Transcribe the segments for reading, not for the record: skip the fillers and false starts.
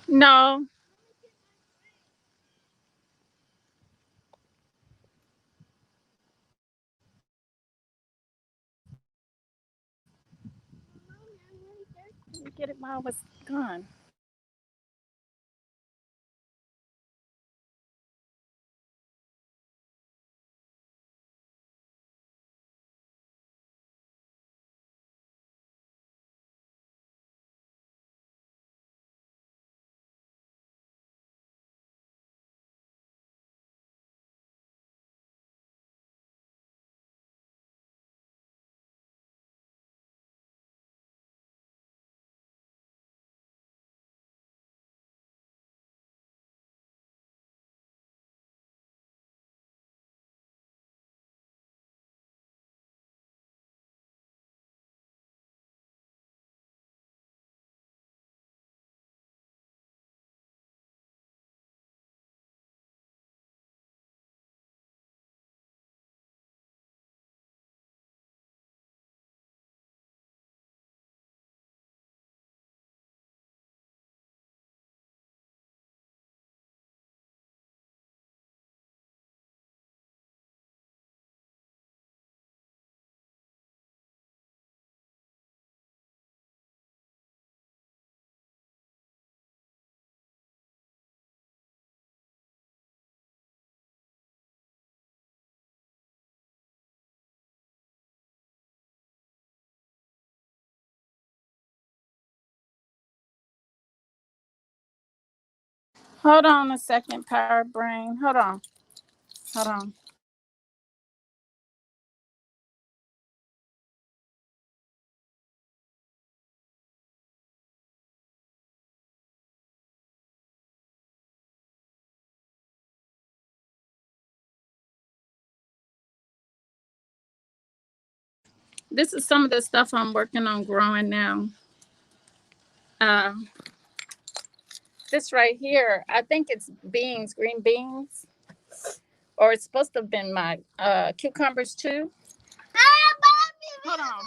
No. Let me get it while I was gone. Hold on a second, Power Brain. Hold on. Hold on. This is some of the stuff I'm working on growing now. Uh, this right here, I think it's beans, green beans, or it's supposed to have been my cucumbers too. Hold on.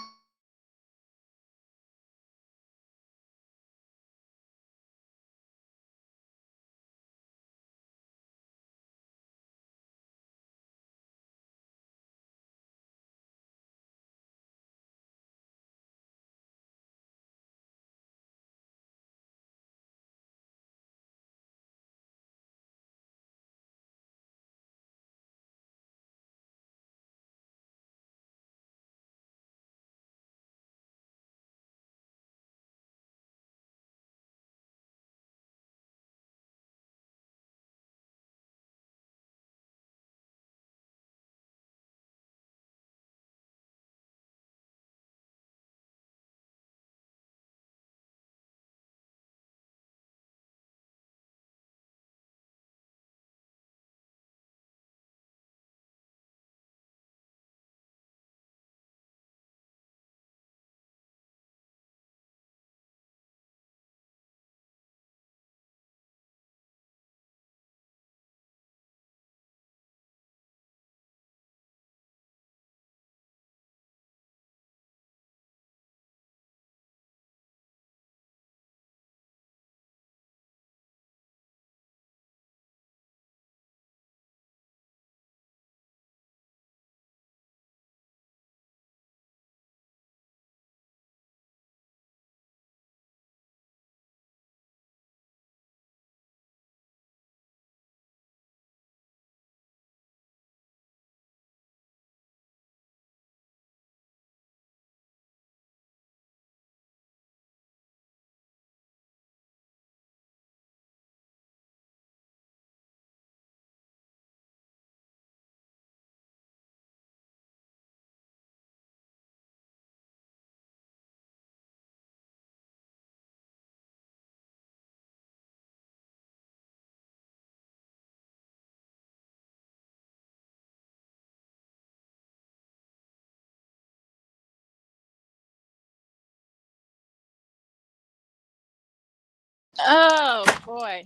Oh boy,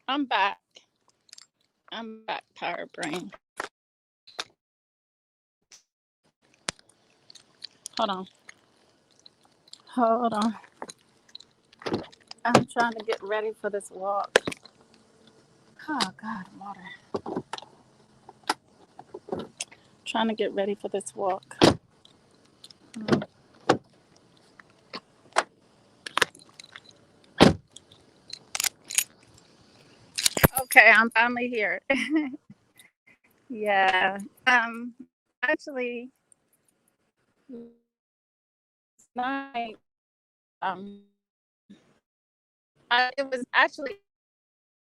I'm back. I'm back, Power Brain. Hold on. Hold on. I'm trying to get ready for this walk. Oh God, water. Trying to get ready for this walk. Okay, I'm finally here. Yeah. Actually, night. Um, it was actually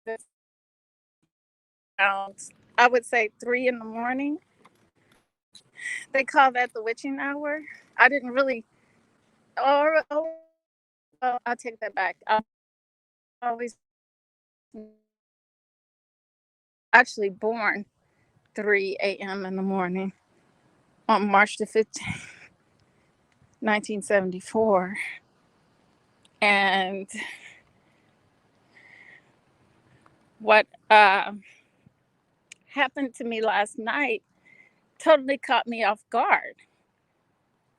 this around, I would say 3 in the morning. They call that the witching hour. I didn't really, or oh, well, I'll take that back. I always actually born 3 a.m. in the morning on March the 15th, 1974. And what happened to me last night totally caught me off guard.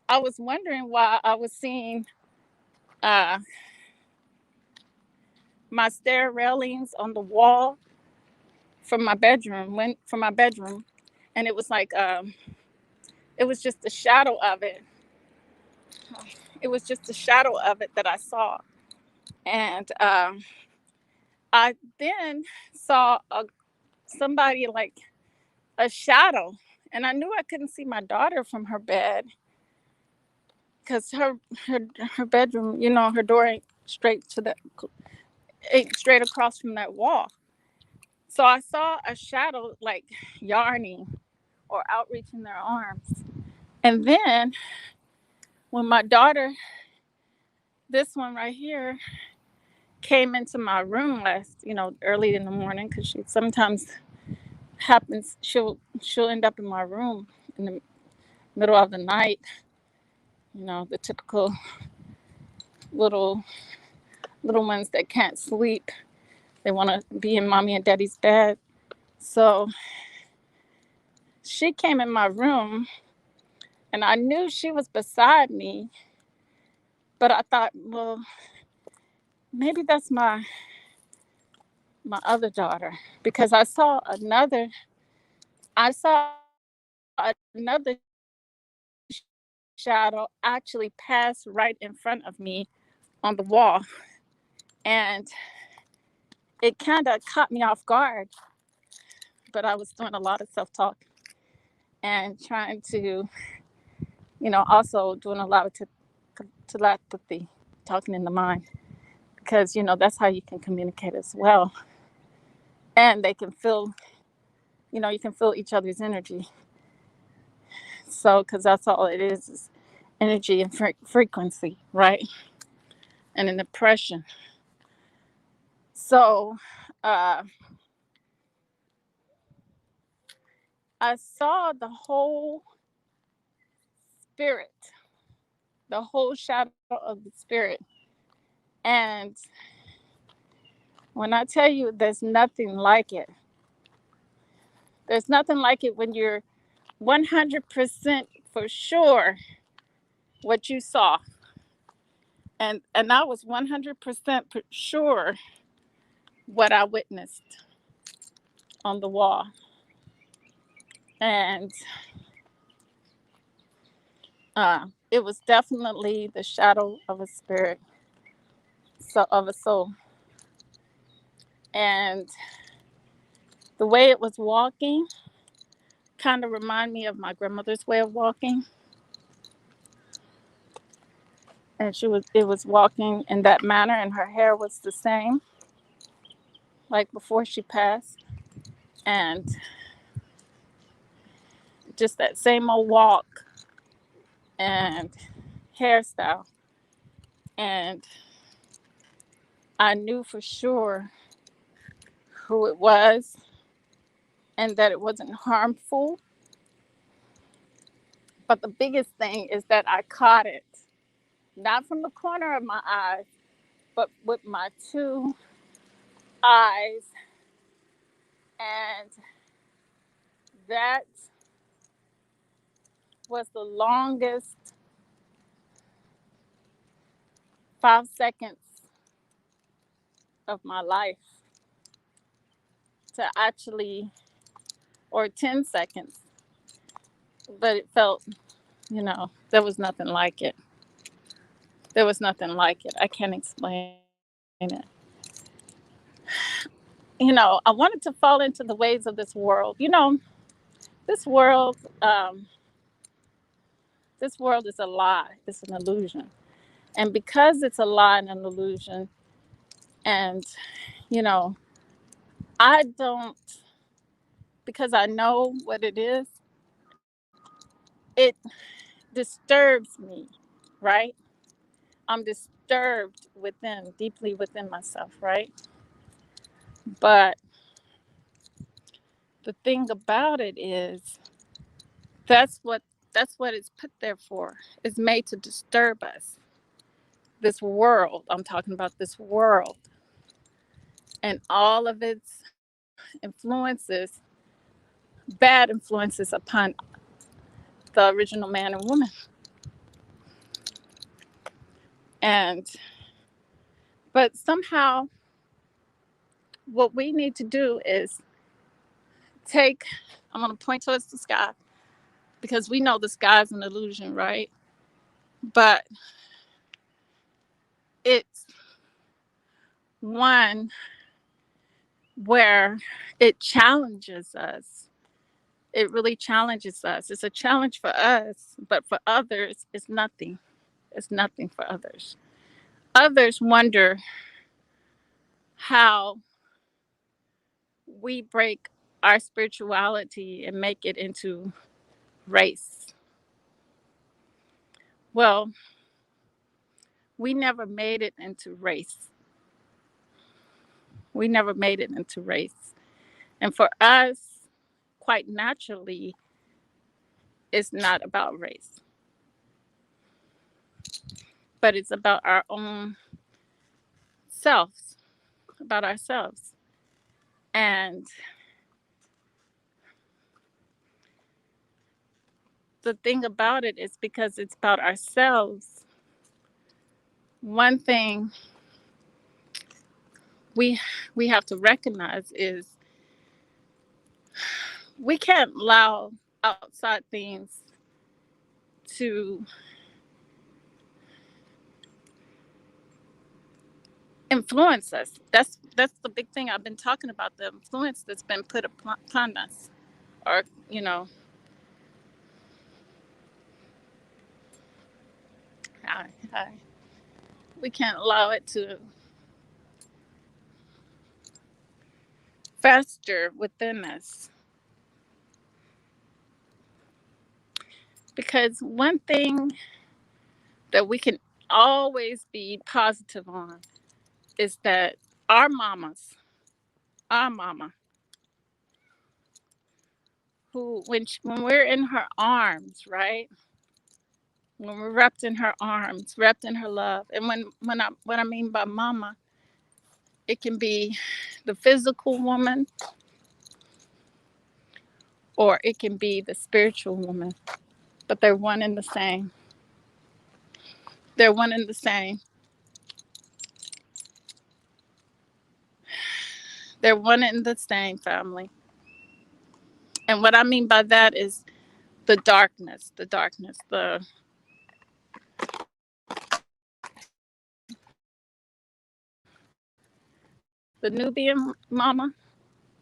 I was wondering why I was seeing uh, my stair railings on the wall from my bedroom, and it was like it was just a shadow of it. It was just a shadow of it that I saw, and I then saw somebody like a shadow, and I knew I couldn't see my daughter from her bed because her her bedroom, her door ain't ain't straight across from that wall. So I saw a shadow like yarning or outreaching their arms. And then when my daughter, this one right here, came into my room early in the morning, because she sometimes happens, she'll end up in my room in the middle of the night, the typical little little ones that can't sleep. They want to be in mommy and daddy's bed. So she came in my room, and I knew she was beside me, but I thought, well, maybe that's my other daughter, because I saw another shadow actually pass right in front of me on the wall, and it kind of caught me off guard. But I was doing a lot of self-talk and trying to, also doing a lot of telepathy, talking in the mind, because that's how you can communicate as well, and they can feel, you can feel each other's energy. So, because that's all it is energy and frequency, right? And an impression. So, uh, I saw spirit, the whole shadow of the spirit. And when I tell you there's nothing like it, there's nothing like it when you're 100% for sure what you saw. And I was 100% sure what I witnessed on the wall. And it was definitely the shadow of a spirit, so of a soul. And the way it was walking kind of reminded me of my grandmother's way of walking. And it was walking in that manner, and her hair was the same, like before she passed. And just that same old walk and hairstyle. And I knew for sure who it was and that it wasn't harmful. But the biggest thing is that I caught it, not from the corner of my eyes, but with my two eyes. And that was the longest 5 seconds of my life to actually, or 10 seconds, but it felt, there was nothing like it. There was nothing like it. I can't explain it. I wanted to fall into the ways of this world. This world, this world is a lie. It's an illusion. And because it's a lie and an illusion, and, you know, I don't, because I know what it is, it disturbs me, right? I'm disturbed within, deeply within myself, right? But the thing about it is that's what that's what it's put there for. It's made to disturb us. This world, I'm talking about this world and all of its influences, bad influences upon the original man and woman. And but somehow what we need to do is take, I'm going to point towards the sky because we know the sky is an illusion, right? But it's one where it challenges us. It really challenges us. It's a challenge for us, but for others, it's nothing. It's nothing for others. Others wonder how we break our spirituality and make it into race. Well, we never made it into race. We never made it into race. And for us, quite naturally, it's not about race, but it's about our own selves, about ourselves. And the thing about it is because it's about ourselves, one thing we we have to recognize is we can't allow outside things to influence us. That's the big thing I've been talking about, the influence that's been put upon us. Or, I, I, we can't allow it to fester within us. Because one thing that we can always be positive on is that our mamas, our mama, who when we're in her arms, right? When we're wrapped in her arms, wrapped in her love, and what I mean by mama, it can be the physical woman, or it can be the spiritual woman, but they're one and the same. They're one and the same. They're one and the same, family. And what I mean by that is the Nubian mama,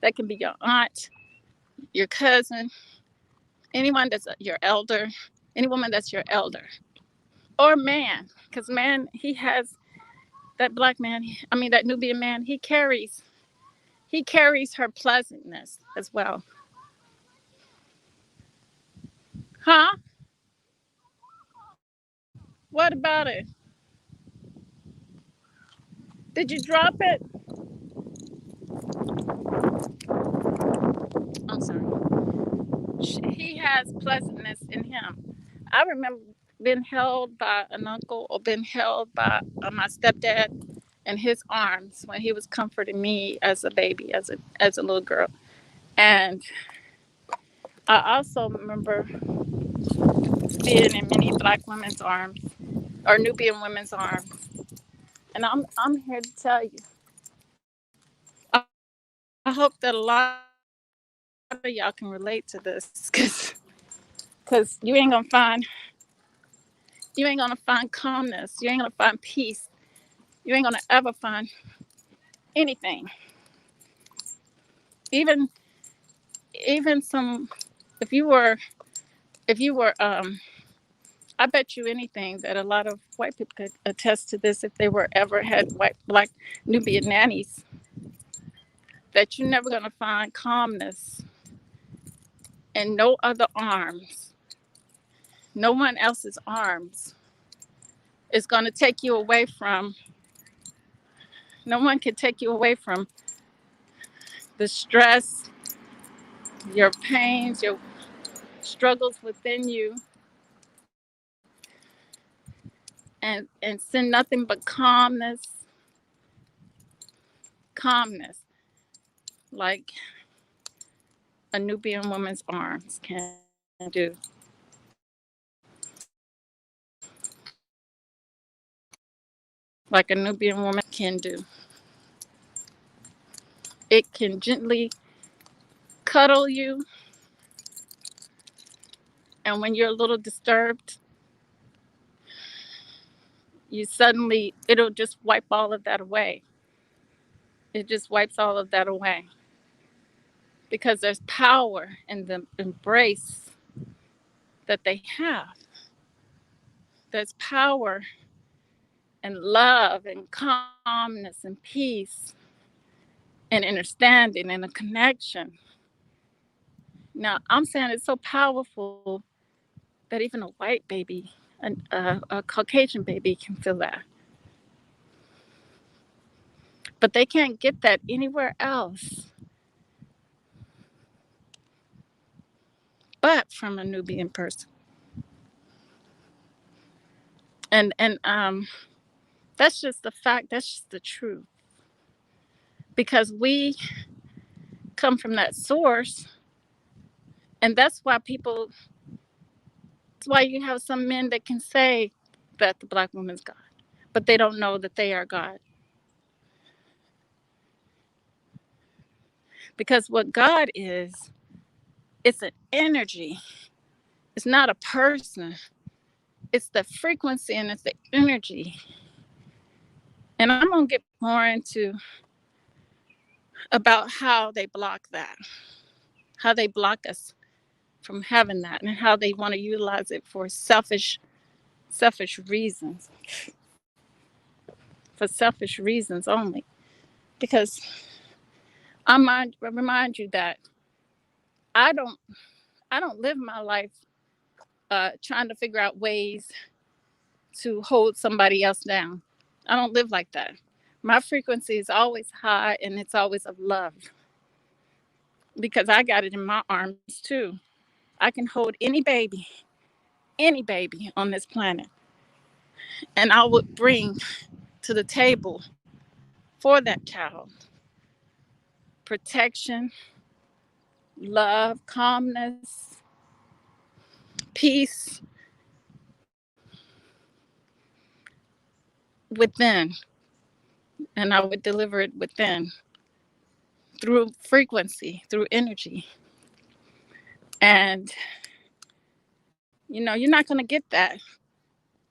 that can be your aunt, your cousin, anyone that's your elder, any woman that's your elder, or man, because man, he has that black man. I mean, that Nubian man, he carries her pleasantness as well. Huh? What about it? Did you drop it? I'm sorry. He has pleasantness in him. I remember being held by an uncle or being held by my stepdad in his arms when he was comforting me as a baby, as a little girl. And I also remember being in many black women's arms or Nubian women's arms. And I'm here to tell you, hope that a lot of y'all can relate to this, because you ain't gonna find calmness. You ain't gonna find peace. You ain't gonna ever find anything. Even even some if you were if you were I bet you anything that a lot of white people could attest to this if they were ever had white black Nubian nannies, that you're never gonna find calmness in no other arms. No one else's arms is gonna take you away from no one can take you away from the stress, your pains, your struggles within you, and send nothing but calmness, like a Nubian woman's arms can do. Like a Nubian woman can do. It can gently cuddle you, and when you're a little disturbed, it'll just wipe all of that away. It just wipes all of that away because there's power in the embrace that they have. There's power and love and calmness and peace and understanding and a connection. Now, I'm saying it's so powerful that even a white baby, a Caucasian baby, can feel that. But they can't get that anywhere else but from a Nubian person. And that's just the fact. That's just the truth. Because we come from that source, and that's why people. That's why you have some men that can say that the black woman's God, but they don't know that they are God. Because what God is, it's an energy. It's not a person. It's the frequency and it's the energy. And I'm gonna get more into about how they block that, how they block us from having that, and how they want to utilize it for selfish reasons, for selfish reasons only. Because remind you that I don't I don't live my life trying to figure out ways to hold somebody else down. I don't live like that. My frequency is always high and it's always of love because I got it in my arms too. I can hold any baby on this planet, and I would bring to the table for that child protection, love, calmness, peace within, and I would deliver it within through frequency, through energy. And you're not going to get that.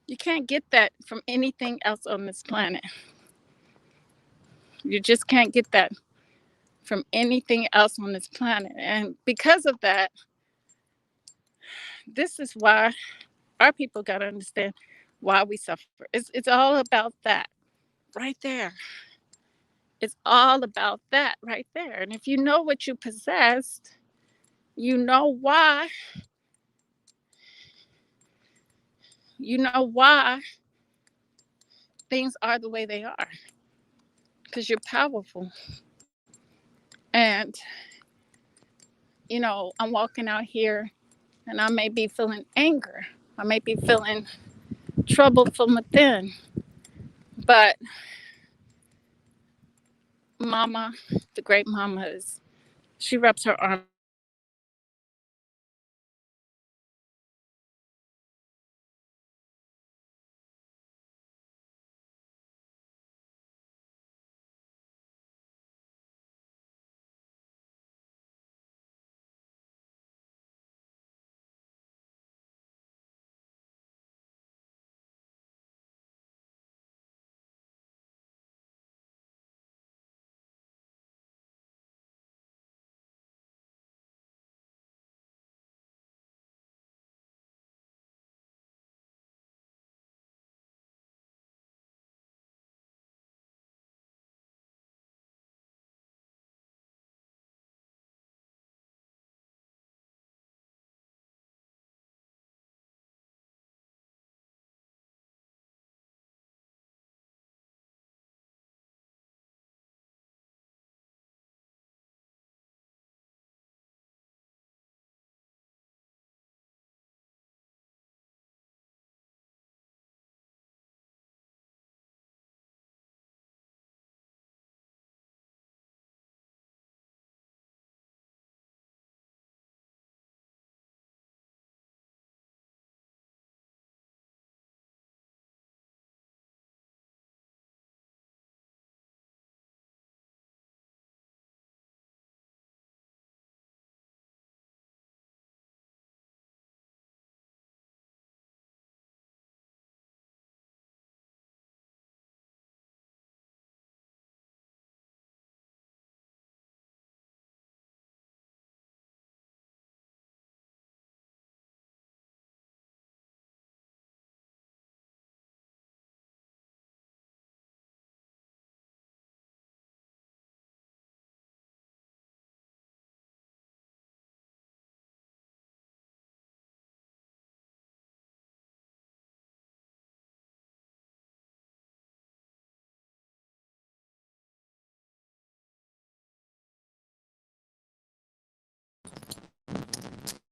You can't get that from anything else on this planet. You just can't get that from anything else on this planet. And because of that, this is why our people got to understand why we suffer. It's all about that right there. It's all about that right there. And if you know what you possessed, you know why. You know why things are the way they are. Because you're powerful. And, I'm walking out here and I may be feeling anger. I may be feeling trouble from within. But Mama, the great Mama, she wraps her arms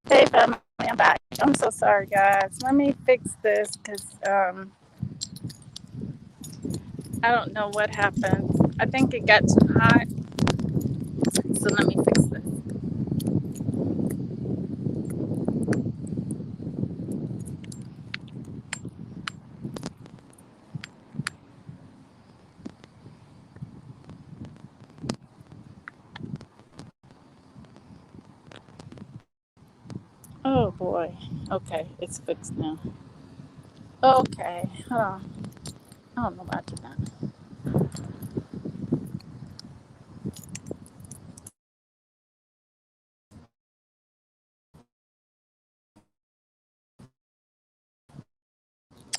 Hey family, I'm back. I'm so sorry, guys. Let me fix this because I don't know what happened. I think it got too hot, so let me fix this. Oh boy. Okay, it's fixed now. Okay. Oh, I don't know about that.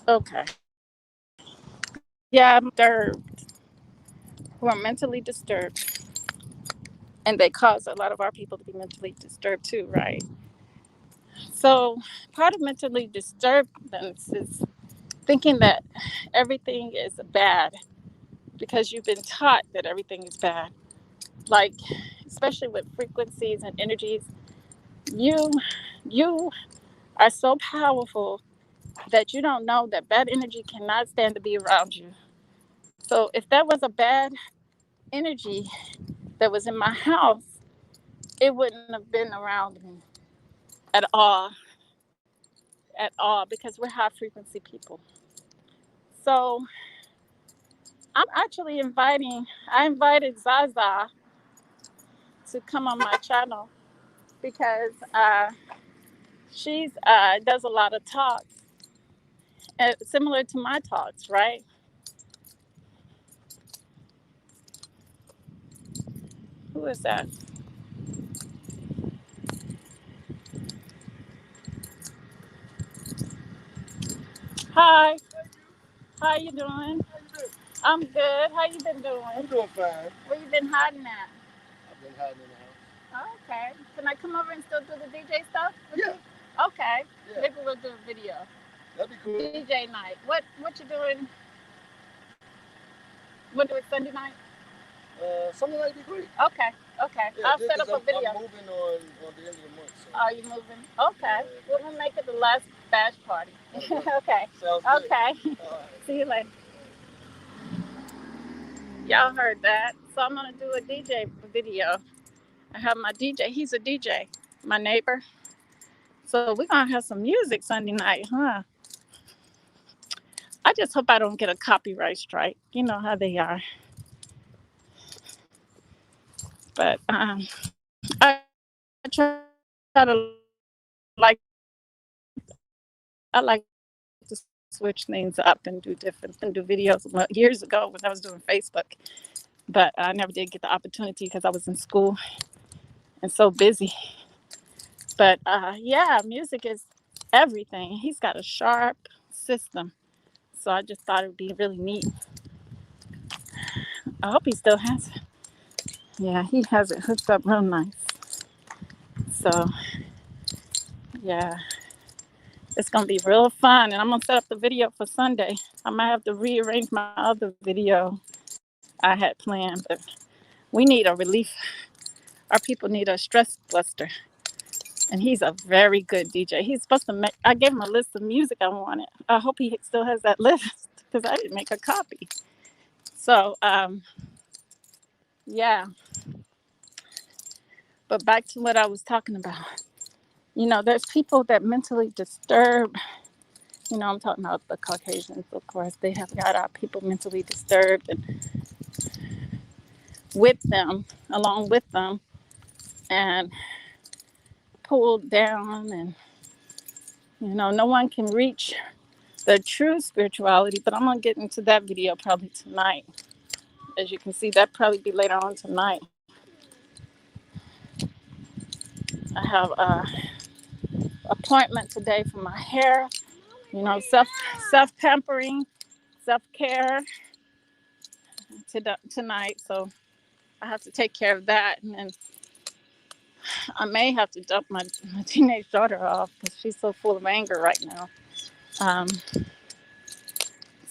Okay. Yeah, I'm disturbed. Who are mentally disturbed, and they cause a lot of our people to be mentally disturbed too, right? So, part of mentally disturbance is thinking that everything is bad because you've been taught that everything is bad. Like, especially with frequencies and energies, you you are so powerful that you don't know that bad energy cannot stand to be around you. So if that was a bad energy that was in my house, it wouldn't have been around me at all, at all, because we're high frequency people. So I'm actually I invited Zaza to come on my channel because she's does a lot of talks, similar to my talks, right? Who is that? Hi, how you doing? I'm good. How you been doing? I'm doing fine. Where you been hiding at? I've been hiding in the house. Oh, okay. Can I come over and still do the DJ stuff with you? Okay. Yeah. Maybe we'll do a video. That'd be cool. DJ night. What you doing? What do it Sunday night? Something like be great. Okay. Okay. Yeah, I'll set up a video. I'm moving on the end of the month. So. Oh, you moving? Okay. Yeah. We'll make it the last bash party. Okay. Sounds good. Okay. Right. See you later. Y'all heard that. So I'm gonna do a DJ video. I have my DJ. He's a DJ, my neighbor. So we're gonna have some music Sunday night, huh? I just hope I don't get a copyright strike. You know how they are. But I try to like I like to switch things up and do different and do videos. Well, years ago when I was doing Facebook, but I never did get the opportunity because I was in school and so busy. But yeah, music is everything. He's got a sharp system. So I just thought it would be really neat. I hope he still has it. Yeah, he has it hooked up real nice. So yeah, it's gonna be real fun. And I'm gonna set up the video for Sunday. I might have to rearrange my other video I had planned, but we need a relief. Our people need a stress buster. And he's a very good DJ. He's supposed to make, I gave him a list of music I wanted. I hope he still has that list because I didn't make a copy. So, yeah. But back to what I was talking about. You know, there's people that mentally disturb. You know, I'm talking about the Caucasians, of course. They have got our people mentally disturbed and with them, along with them, and pulled down. And, you know, no one can reach the true spirituality. But I'm going to get into that video probably tonight. As you can see, that probably be later on tonight. I have an appointment today for my hair. You know, self pampering, self care tonight. So I have to take care of that, and then I may have to dump my teenage daughter off because she's so full of anger right now. Um,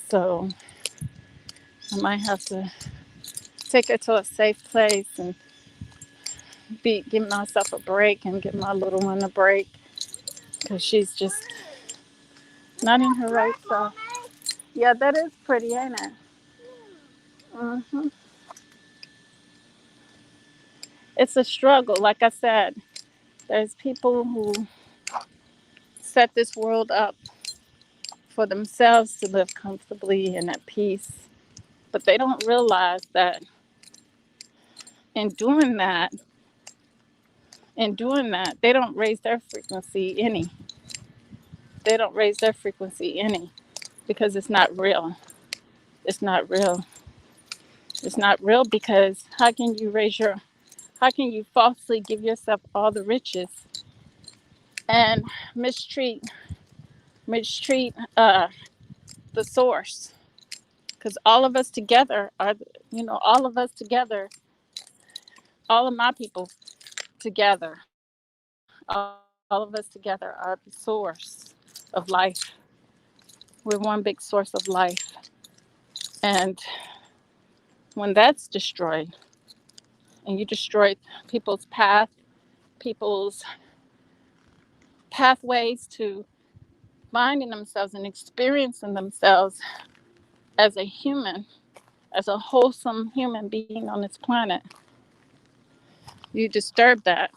so I might have to take her to a safe place and give myself a break and give my little one a break. because she's just not in her right self. Yeah, that is pretty, ain't it? Hmm. It's a struggle. Like I said, there's people who set this world up for themselves to live comfortably and at peace, but they don't realize that in doing that, they don't raise their frequency any. They don't raise their frequency any because it's not real. It's not real. It's not real because how can you falsely give yourself all the riches and mistreat mistreat the source? Because all of us together are, all of us together, all of my people together, all of us together are the source of life. We're one big source of life. And when that's destroyed, and you destroy people's people's pathways to finding themselves and experiencing themselves as a human, as a wholesome human being on this planet, you disturb that.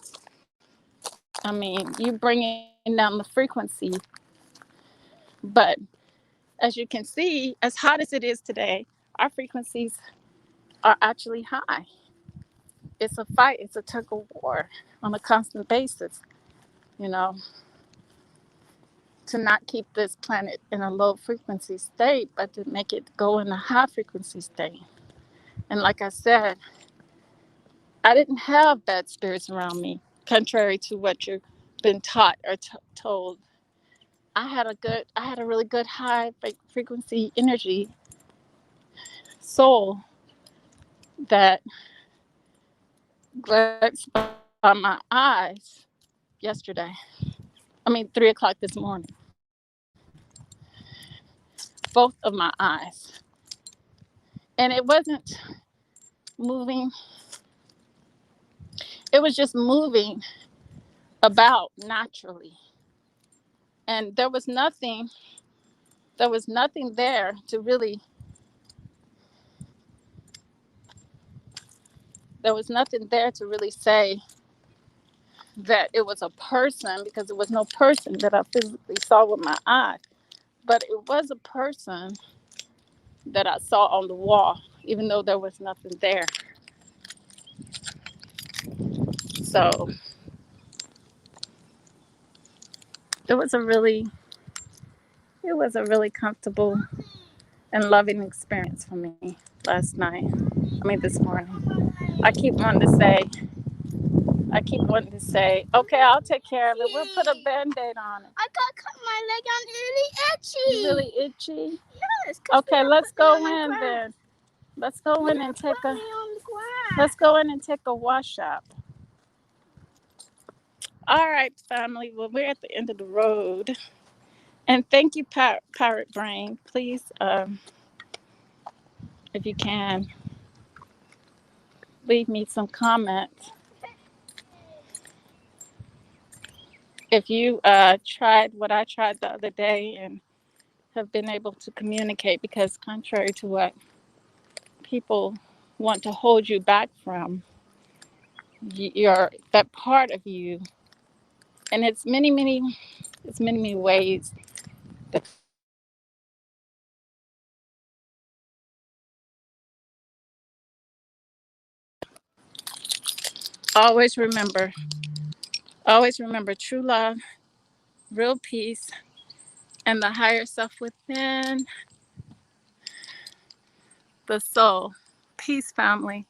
I mean, you bringing down the frequency, but as you can see, as hot as it is today, our frequencies are actually high. It's a fight, it's a tug of war on a constant basis, you know, to not keep this planet in a low frequency state, but to make it go in a high frequency state. And like I said, I didn't have bad spirits around me, contrary to what you've been taught or told. I had a really good high frequency energy soul that glanced by my eyes yesterday. I mean, 3 o'clock this morning. Both of my eyes. And it wasn't moving, it was just moving about naturally. And there was nothing there to really, say that it was a person, because there was no person that I physically saw with my eyes. But it was a person that I saw on the wall, even though there was nothing there. So it was a really comfortable and loving experience for me last night. I mean, this morning. I keep wanting to say, okay, I'll take care of it. We'll put a band-aid on it. I got cut my leg on really itchy. Really itchy? Yes. Okay, let's go in then. Let's go in and take a wash up. All right, family. Well, we're at the end of the road. And thank you, Piratebrain. Please, if you can, leave me some comments. If you tried what I tried the other day and have been able to communicate, because contrary to what people want to hold you back from, you're that part of you, and it's many ways that people can hold you back. Always remember, true love, real peace, and the higher self within the soul. Peace, family.